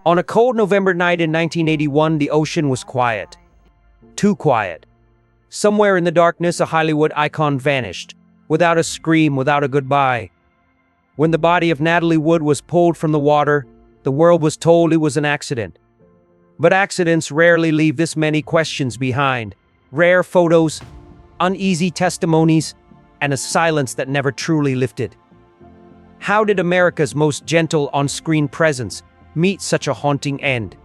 On a cold November night in 1981, the ocean was quiet. Too quiet. Somewhere in the darkness, a Hollywood icon vanished, without a scream, without a goodbye. When the body of Natalie Wood was pulled from the water, the world was told it was an accident. But accidents rarely leave this many questions behind. Rare photos, uneasy testimonies, and a silence that never truly lifted. How did America's most gentle on-screen presence meet such a haunting end?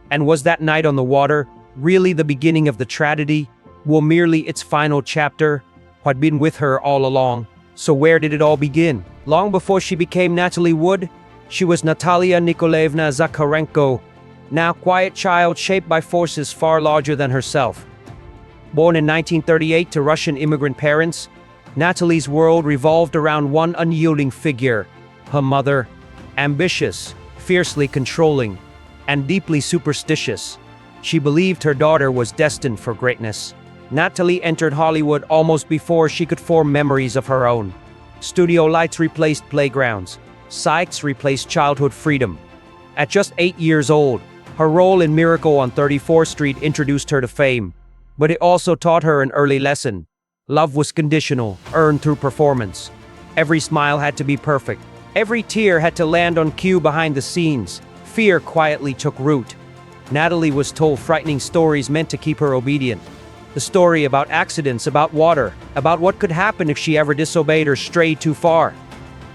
And was that night on the water really the beginning of the tragedy, or merely its final chapter, had been with her all along? So where did it all begin? Long before she became Natalie Wood, she was Natalia Nikolaevna Zakharenko, now quiet child shaped by forces far larger than herself. Born in 1938 to Russian immigrant parents, Natalie's world revolved around one unyielding figure, her mother. Ambitious, fiercely controlling, and deeply superstitious, she believed her daughter was destined for greatness. Natalie entered Hollywood almost before she could form memories of her own. Studio lights replaced playgrounds. Sights replaced childhood freedom. At just 8 years old, her role in Miracle on 34th Street introduced her to fame. But it also taught her an early lesson. Love was conditional, earned through performance. Every smile had to be perfect. Every tear had to land on cue behind the scenes. Fear quietly took root. Natalie was told frightening stories meant to keep her obedient. The story about accidents, about water, about what could happen if she ever disobeyed or strayed too far.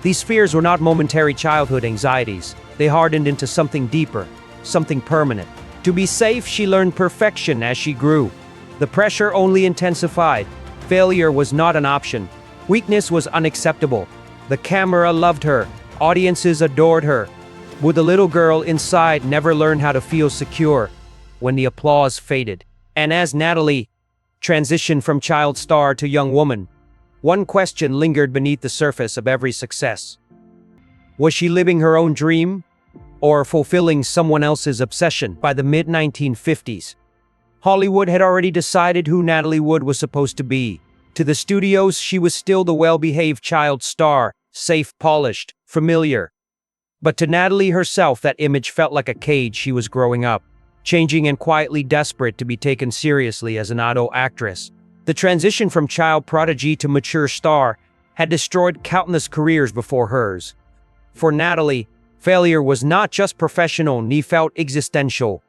These fears were not momentary childhood anxieties. They hardened into something deeper, something permanent. To be safe, she learned perfection as she grew. The pressure only intensified. Failure was not an option. Weakness was unacceptable. The camera loved her. Audiences adored her. Would the little girl inside never learn how to feel secure when the applause faded? And as Natalie transitioned from child star to young woman, one question lingered beneath the surface of every success. Was she living her own dream or fulfilling someone else's obsession? By the mid-1950s, Hollywood had already decided who Natalie Wood was supposed to be. To the studios, she was still the well-behaved child star, safe, polished, familiar. But to Natalie herself, that image felt like a cage she was growing up, changing and quietly desperate to be taken seriously as an adult actress. The transition from child prodigy to mature star had destroyed countless careers before hers. For Natalie, failure was not just professional, it felt existential.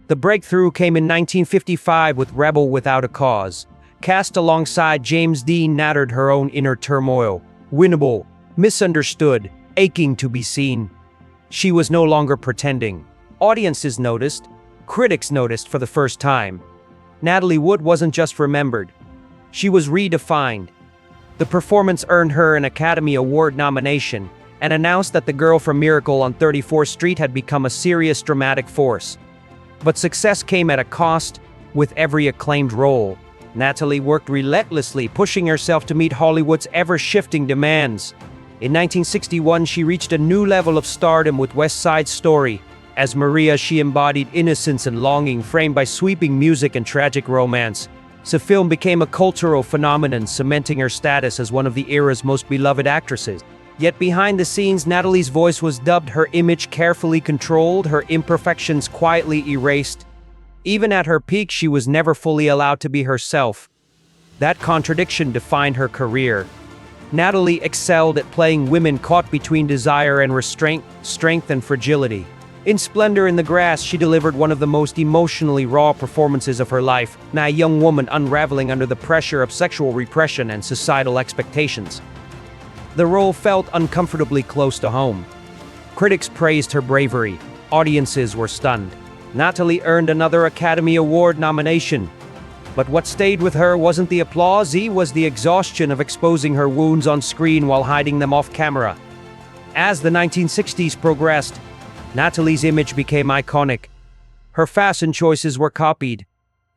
The breakthrough came in 1955 with Rebel Without a Cause. Cast alongside James Dean, nattered her own inner turmoil. Winnable, misunderstood, aching to be seen. She was no longer pretending. Audiences noticed. Critics noticed for the first time. Natalie Wood wasn't just remembered. She was redefined. The performance earned her an Academy Award nomination and announced that the girl from Miracle on 34th Street had become a serious dramatic force. But success came at a cost. With every acclaimed role, Natalie worked relentlessly, pushing herself to meet Hollywood's ever-shifting demands. In 1961, she reached a new level of stardom with West Side Story. As Maria, she embodied innocence and longing, framed by sweeping music and tragic romance. The film became a cultural phenomenon, cementing her status as one of the era's most beloved actresses. Yet behind the scenes, Natalie's voice was dubbed, her image carefully controlled, her imperfections quietly erased. Even at her peak, she was never fully allowed to be herself. That contradiction defined her career. Natalie excelled at playing women caught between desire and restraint, strength and fragility. In Splendor in the Grass, she delivered one of the most emotionally raw performances of her life, a young woman unraveling under the pressure of sexual repression and societal expectations. The role felt uncomfortably close to home. Critics praised her bravery. Audiences were stunned. Natalie earned another Academy Award nomination. But what stayed with her wasn't the applause, it was the exhaustion of exposing her wounds on screen while hiding them off camera. As the 1960s progressed, Natalie's image became iconic. Her fashion choices were copied.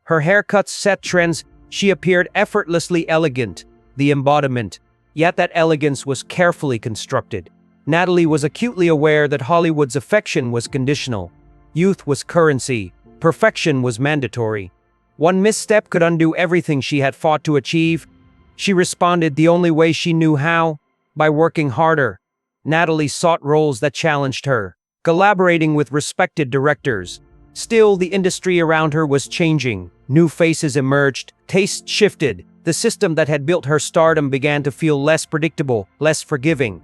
Her haircuts set trends. She appeared effortlessly elegant, the embodiment. Yet that elegance was carefully constructed. Natalie was acutely aware that Hollywood's affection was conditional. Youth was currency. Perfection was mandatory. One misstep could undo everything she had fought to achieve. She responded the only way she knew how, by working harder. Natalie sought roles that challenged her. collaborating with respected directors. Still, the industry around her was changing. New faces emerged, tastes shifted. The system that had built her stardom began to feel less predictable, less forgiving.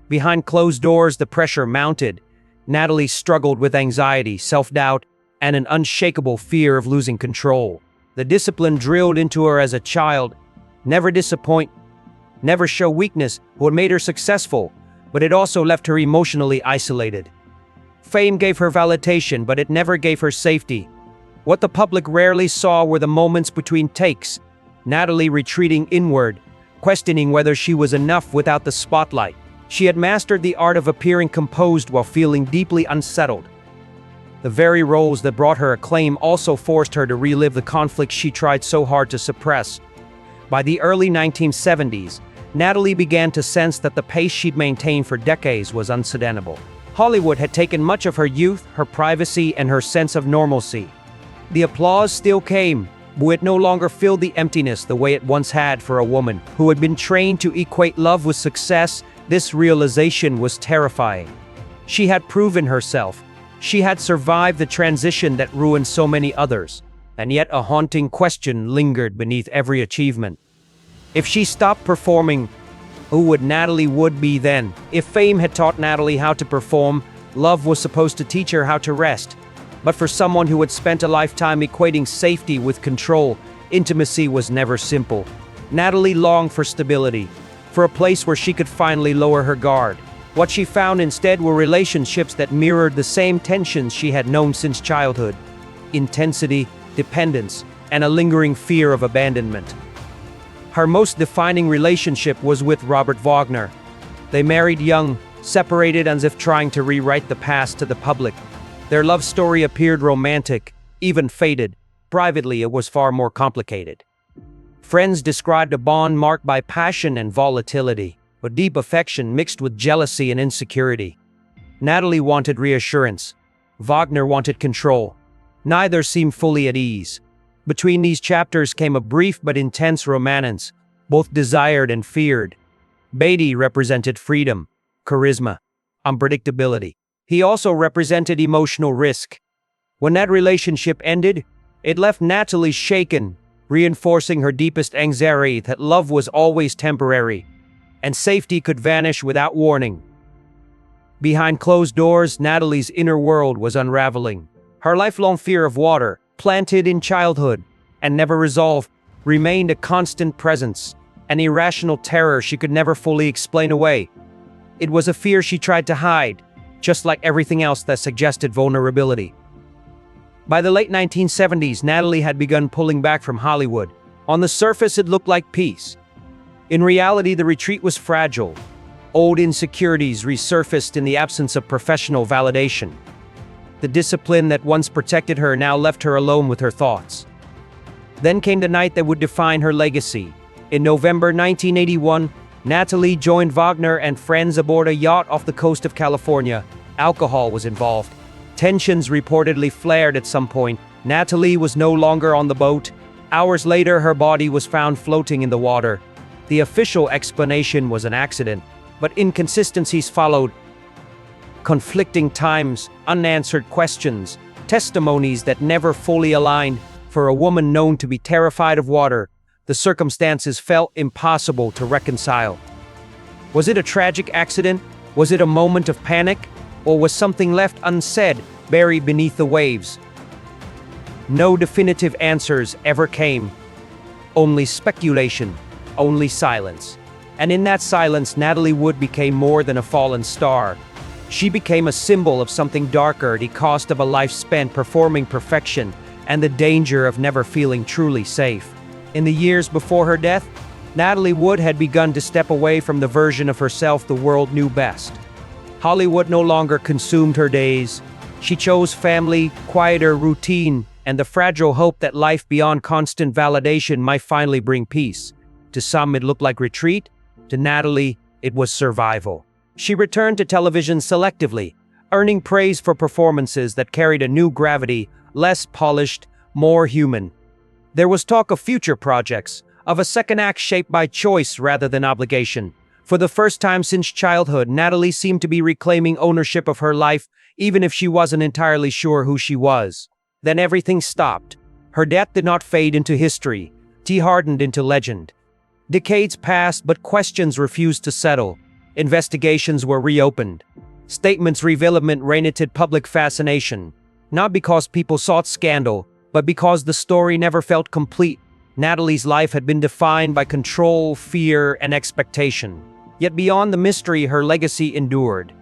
Behind closed doors, the pressure mounted. Natalie struggled with anxiety, self-doubt, and an unshakable fear of losing control. The discipline drilled into her as a child, never disappoint, never show weakness, what made her successful, but it also left her emotionally isolated. Fame gave her validation, but it never gave her safety. What the public rarely saw were the moments between takes, Natalie retreating inward, questioning whether she was enough without the spotlight. She had mastered the art of appearing composed while feeling deeply unsettled. The very roles that brought her acclaim also forced her to relive the conflicts she tried so hard to suppress. By the early 1970s, Natalie began to sense that the pace she'd maintained for decades was unsustainable. Hollywood had taken much of her youth, her privacy, and her sense of normalcy. The applause still came, but it no longer filled the emptiness the way it once had for a woman who had been trained to equate love with success. This realization was terrifying. She had proven herself. She had survived the transition that ruined so many others, and yet a haunting question lingered beneath every achievement. If she stopped performing, who would Natalie Wood be then? If fame had taught Natalie how to perform, love was supposed to teach her how to rest. But for someone who had spent a lifetime equating safety with control, intimacy was never simple. Natalie longed for stability, for a place where she could finally lower her guard. What she found instead were relationships that mirrored the same tensions she had known since childhood: intensity, dependence, and a lingering fear of abandonment. Her most defining relationship was with Robert Wagner. They married young, separated as if trying to rewrite the past to the public. Their love story appeared romantic, even fated. Privately, it was far more complicated. Friends described a bond marked by passion and volatility, but deep affection mixed with jealousy and insecurity. Natalie wanted reassurance. Wagner wanted control. Neither seemed fully at ease. Between these chapters came a brief but intense romance, both desired and feared. Beatty represented freedom, charisma, unpredictability. He also represented emotional risk. When that relationship ended, it left Natalie shaken, reinforcing her deepest anxiety that love was always temporary, and safety could vanish without warning. Behind closed doors, Natalie's inner world was unraveling. Her lifelong fear of water, planted in childhood and never resolved, remained a constant presence, an irrational terror she could never fully explain away. It was a fear she tried to hide, just like everything else that suggested vulnerability. By the late 1970s, Natalie had begun pulling back from Hollywood. On the surface, it looked like peace. In reality, the retreat was fragile. Old insecurities resurfaced in the absence of professional validation. The discipline that once protected her now left her alone with her thoughts. Then came the night that would define her legacy. In November 1981, Natalie joined Wagner and friends aboard a yacht off the coast of California. Alcohol was involved. Tensions reportedly flared at some point. Natalie was no longer on the boat. Hours later, her body was found floating in the water. The official explanation was an accident, but inconsistencies followed. Conflicting times, unanswered questions, testimonies that never fully aligned. For a woman known to be terrified of water, the circumstances felt impossible to reconcile. Was it a tragic accident? Was it a moment of panic? Or was something left unsaid, buried beneath the waves? No definitive answers ever came. Only speculation, only silence. And in that silence, Natalie Wood became more than a fallen star. She became a symbol of something darker, the cost of a life spent performing perfection, and the danger of never feeling truly safe. In the years before her death, Natalie Wood had begun to step away from the version of herself the world knew best. Hollywood no longer consumed her days. She chose family, quieter routine, and the fragile hope that life beyond constant validation might finally bring peace. To some, it looked like retreat. To Natalie, it was survival. She returned to television selectively, earning praise for performances that carried a new gravity, less polished, more human. There was talk of future projects, of a second act shaped by choice rather than obligation. For the first time since childhood, Natalie seemed to be reclaiming ownership of her life, even if she wasn't entirely sure who she was. Then everything stopped. Her death did not fade into history. It hardened into legend. Decades passed, but questions refused to settle. Investigations were reopened. Statements revealed reignited public fascination. Not because people sought scandal, but because the story never felt complete. Natalie's life had been defined by control, fear, and expectation. Yet beyond the mystery, her legacy endured.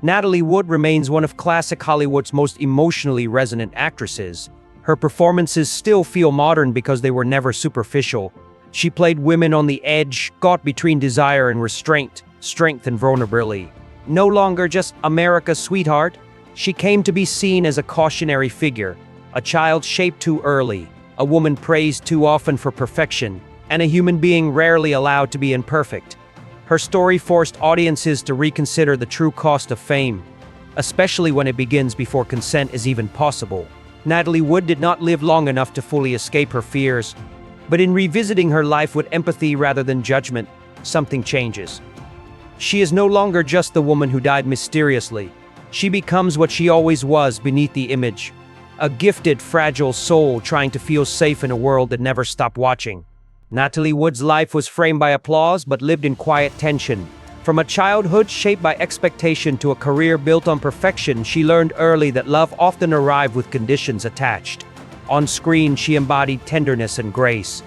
Natalie Wood remains one of classic Hollywood's most emotionally resonant actresses. Her performances still feel modern because they were never superficial. She played women on the edge, caught between desire and restraint, strength and vulnerability. No longer just America's sweetheart, she came to be seen as a cautionary figure, a child shaped too early, a woman praised too often for perfection, and a human being rarely allowed to be imperfect. Her story forced audiences to reconsider the true cost of fame, especially when it begins before consent is even possible. Natalie Wood did not live long enough to fully escape her fears, but in revisiting her life with empathy rather than judgment, something changes. She is no longer just the woman who died mysteriously. She becomes what she always was beneath the image. A gifted, fragile soul trying to feel safe in a world that never stopped watching. Natalie Wood's life was framed by applause but lived in quiet tension. From a childhood shaped by expectation to a career built on perfection, she learned early that love often arrived with conditions attached. On screen, she embodied tenderness and grace.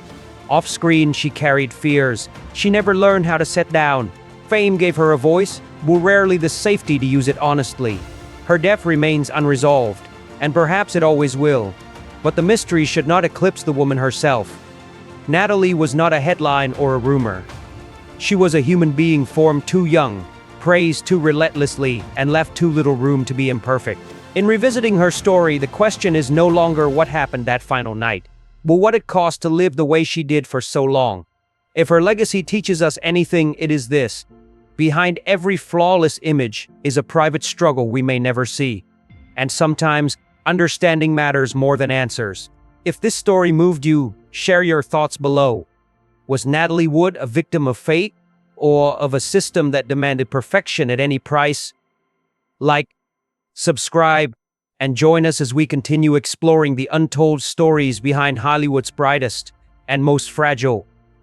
Off screen, she carried fears. She never learned how to set down. Fame gave her a voice, but rarely the safety to use it honestly. Her death remains unresolved, and perhaps it always will. But the mystery should not eclipse the woman herself. Natalie was not a headline or a rumor. She was a human being formed too young, praised too relentlessly, and left too little room to be imperfect. In revisiting her story, the question is no longer what happened that final night, but what it cost to live the way she did for so long. If her legacy teaches us anything, it is this: behind every flawless image is a private struggle we may never see. And sometimes, understanding matters more than answers. If this story moved you, share your thoughts below. Was Natalie Wood a victim of fate, or of a system that demanded perfection at any price? Like, subscribe, and join us as we continue exploring the untold stories behind Hollywood's brightest and most fragile